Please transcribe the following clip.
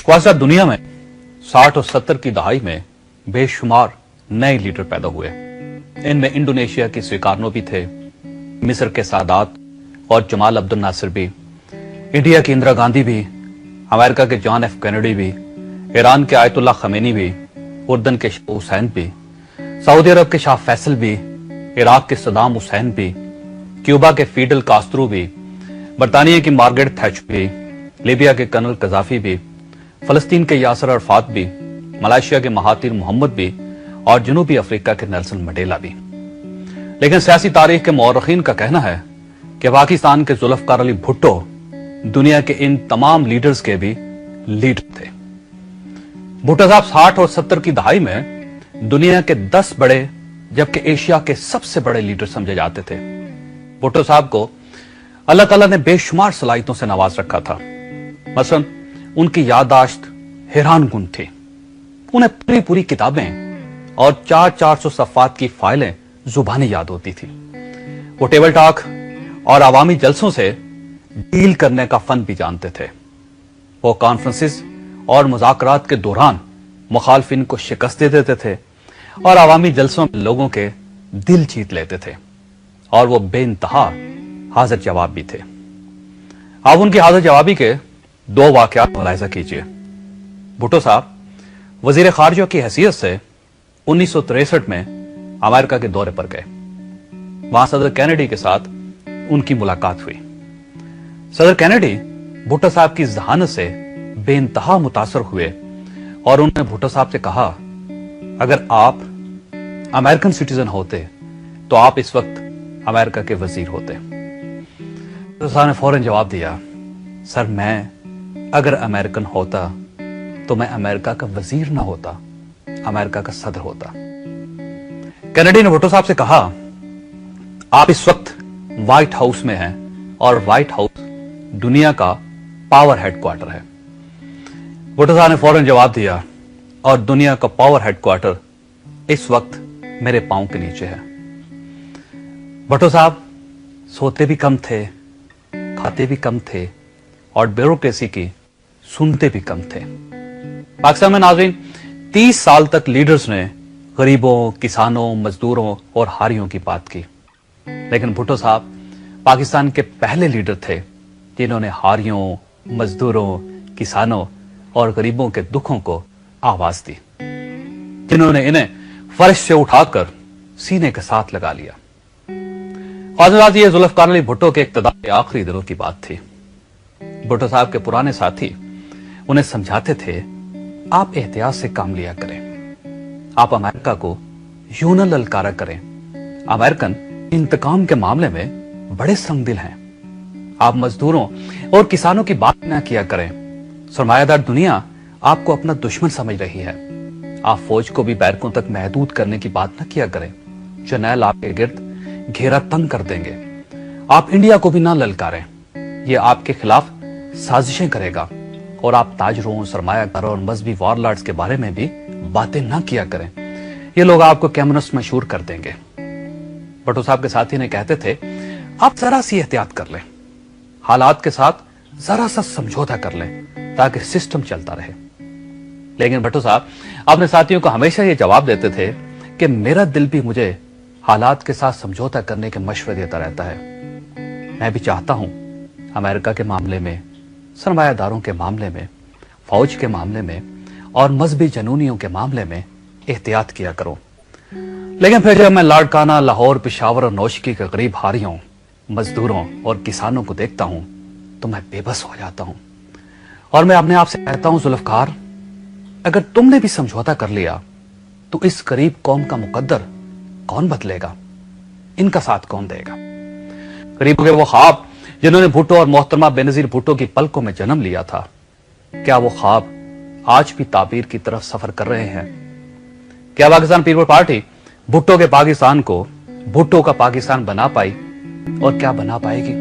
ख्वाजा दुनिया में 60 और 70 की दहाई में बेशुमार नए लीडर पैदा हुए। इनमें इंडोनेशिया के सुकार्नो भी थे, मिस्र के सादात और जमाल अब्दुल नासिर भी, इंडिया की इंदिरा गांधी भी, अमेरिका के जॉन एफ कैनेडी भी, ईरान के आयतुल्लाह खमेनी भी, उर्दन के शाह हुसैन भी, सऊदी अरब के शाह फैसल भी, इराक के सदाम हुसैन भी, क्यूबा के फीडल कास्त्रो भी, बरतानिया की मार्गरेट थैचर भी, लीबिया के कर्नल कजाफी भी, फलस्तीन के यासर अरफात भी, मलेशिया के महातिर मोहम्मद भी और जनूबी अफ्रीका के नेल्सन मंडेला भी। लेकिन सियासी तारीख के मौरखीन का कहना है कि पाकिस्तान के जुल्फकार अली भुट्टो दुनिया के इन तमाम लीडर्स के भी लीडर थे। भुट्टो साहब 60 और 70 की दहाई में दुनिया के 10 बड़े जबकि एशिया के सबसे बड़े लीडर समझे जाते थे। भुट्टो साहब को अल्लाह ताला ने बेशुमार सलाहियतों से नवाज रखा था। मसलन उनकी याददाश्त हैरान कुन थी। उन्हें पूरी पूरी किताबें और 400 सफ़ात की फाइलें जुबानी याद होती थी। वो टेबल टॉक और अवामी जलसों से डील करने का फन भी जानते थे। वो कॉन्फ्रेंसेस और मुज़ाकरात के दौरान मुखालफिन को शिकस्त दे देते थे और अवामी जलसों में लोगों के दिल जीत लेते थे। और वो बेइंतहा हाजिर जवाब भी थे। आप उनकी हाजिर जवाबी के 2 वाकयात मुलाहिजा कीजिए। भुट्टो साहब वजीर खारजा की हैसियत से 1963 में अमेरिका के दौरे पर गए। वहां सदर कैनेडी के साथ उनकी मुलाकात हुई। सदर कैनेडी भुट्टो साहब की जहानत से बेइंतहा मुतासर हुए और उन्होंने भुट्टो साहब से कहा, अगर आप अमेरिकन सिटीजन होते तो आप इस वक्त अमेरिका के वजीर होते। भुट्टो साहब ने फौरन जवाब दिया, सर मैं अगर अमेरिकन होता तो मैं अमेरिका का वजीर ना होता, अमेरिका का सदर होता। कैनेडी ने भुट्टो साहब से कहा, आप इस वक्त व्हाइट हाउस में हैं और व्हाइट हाउस दुनिया का पावर हेडक्वार्टर है। भुट्टो साहब ने फौरन जवाब दिया, और दुनिया का पावर हेडक्वार्टर इस वक्त मेरे पांव के नीचे है। भुट्टो साहब सोते भी कम थे, खाते भी कम थे और ब्यूरोक्रेसी की सुनते भी कम थे। पाकिस्तान में नाज़रीन 30 साल तक लीडर्स ने गरीबों, किसानों, मजदूरों और हारियों की बात की। लेकिन भुट्टो साहब पाकिस्तान के पहले लीडर थे जिन्होंने हारियों, मजदूरों, किसानों और गरीबों के दुखों को आवाज दी, जिन्होंने इन्हें फर्श से उठाकर सीने के साथ लगा लिया। और ये जुल्फकार अली भुट्टो के इक़्तिदार के आखिरी दिनों की बात थी। भुट्टो साहब के पुराने साथी उन्हें समझाते थे, आप एहतियात से काम लिया करें, आप अमेरिका को यूं न ललकारा करें। अमेरिकन इंतकाम के मामले में बड़े संगदिल हैं। आप मजदूरों और किसानों की बात न किया करें। सरमायादार दुनिया आपको अपना दुश्मन समझ रही है। आप फौज को भी बैरकों तक महदूद करने की बात न किया करें। जर्नैल आपके गिर्द घेरा तंग कर देंगे। आप इंडिया को भी ना ललकारें, ये आपके खिलाफ साजिशें करेगा। और आप ताजरों, सरमायादारों और मजहबी वॉरलॉर्ड्स के बारे में भी बातें ना किया करें, ये लोग आपको कम्युनिस्ट मशहूर कर देंगे। भुट्टो साहब के साथी ने कहते थे, आप जरा सी एहतियात कर लें, हालात के साथ जरा सा समझौता कर लें ताकि सिस्टम चलता रहे। लेकिन भुट्टो साहब अपने साथियों को हमेशा ये जवाब देते थे कि मेरा दिल भी मुझे हालात के साथ समझौता करने के मशवरे देता रहता है। मैं भी चाहता हूं अमेरिका के मामले में, सरमायादारों के मामले में, फौज के मामले में और मजहबी जनूनियों के मामले में एहतियात किया करो। लेकिन फिर जब मैं लाड़काना, लाहौर, पेशावर और नौशकी के गरीब हारियों, मजदूरों और किसानों को देखता हूं तो मैं बेबस हो जाता हूं और मैं अपने आप से कहता हूं, जुल्फकार अगर तुमने भी समझौता कर लिया तो इस गरीब कौम का मुकद्दर कौन बदलेगा, इनका साथ कौन देगा। गरीबों के वो ख्वाब जिन्होंने भुट्टो और मोहतरमा बेनजीर भुट्टो की पलकों में जन्म लिया था, क्या वो ख्वाब आज भी ताबीर की तरफ सफर कर रहे हैं? क्या पाकिस्तान पीपल्स पार्टी भुट्टो के पाकिस्तान को भुट्टो का पाकिस्तान बना पाई और क्या बना पाएगी?